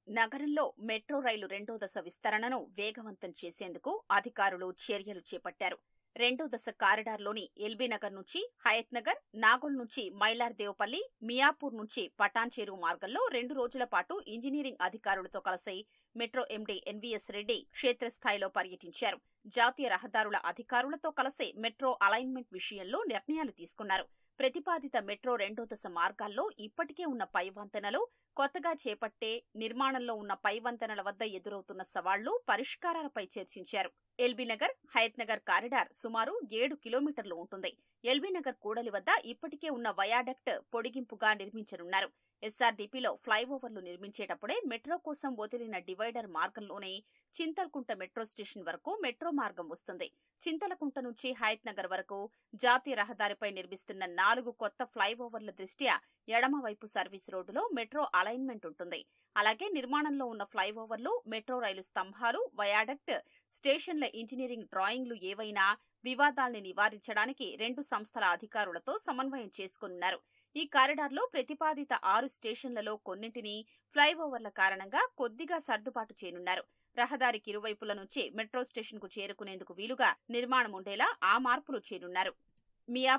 నగరంలో మెట్రో రైలు రెండో దశ విస్తరణను వేగవంతం చేసేందుకు అధికారులు చర్యలు చేపట్టారు. రెండో దశ కారిడార్లోని ఎల్బీ నగర్ నుంచి హయత్ నగర్, నాగోల్ నుంచి మైలార్దేవపల్లి, మియాపూర్ నుంచి పటాన్చెరు మార్గంలో 2 రోజుల పాటు ఇంజనీరింగ్ అధికారులతో కలిసి మెట్రో ఎండీ ఎన్వీఎస్ రెడ్డి క్షేత్రస్థాయిలో పర్యటించారు. జాతీయ రహదారుల అధికారులతో కలిసి మెట్రో అలైన్మెంట్ విషయంలో నిర్ణయాలు తీసుకున్నారు. ప్రతిపాదిత మెట్రో రెండో దశ మార్గాల్లో ఇప్పటికే ఉన్న పై వంతెనలు, కొత్తగా చేపట్టే నిర్మాణంలో ఉన్న పై వంతెనల వద్ద ఎదురవుతున్న సవాళ్లు, పరిష్కారాలపై చర్చించారు. ఎల్బీ నగర్, హయత్ నగర్ కారిడార్ సుమారు 7 కిలోమీటర్లు ఉంటుంది. ఎల్బీ నగర్ కూడలి వద్ద ఇప్పటికే ఉన్న వయాడక్ట్ పొడిగింపుగా నిర్మించనున్నారు. ఎస్ఆర్డీపీలో ఫ్లైఓవర్లు నిర్మించేటప్పుడే మెట్రో కోసం వదిలిన డివైడర్ మార్గంలోనే చింతల్కుంట మెట్రో స్టేషన్ వరకు మెట్రో మార్గం వస్తుంది. చింతలకుంట నుంచి హయత్ నగర్ వరకు జాతీయ రహదారిపై నిర్మిస్తున్న 4 కొత్త ఫ్లైఓవర్ల దృష్ట్యా ఎడమవైపు సర్వీస్ రోడ్డులో మెట్రో అలైన్మెంట్ ఉంటుంది. అలాగే నిర్మాణంలో ఉన్న ఫ్లైఓవర్లు, మెట్రో రైలు స్తంభాలు, వయాడక్ట్, స్టేషన్ల ఇంజనీరింగ్ డ్రాయింగ్లు ఏవైనా వివాదాల్ని నివారించడానికి 2 సంస్థల అధికారులతో సమన్వయం చేసుకున్నారు. ఈ కారిడార్లో ప్రతిపాదిత 6 స్టేషన్లలో కొన్నింటిని ఫ్లైఓవర్ల కారణంగా కొద్దిగా సర్దుబాటు చేయనున్నారు. రహదారికి ఇరువైపుల నుంచి మెట్రో స్టేషన్కు చేరుకునేందుకు వీలుగా నిర్మాణం ఉండేలా ఆ మార్పులు చేయనున్నారు.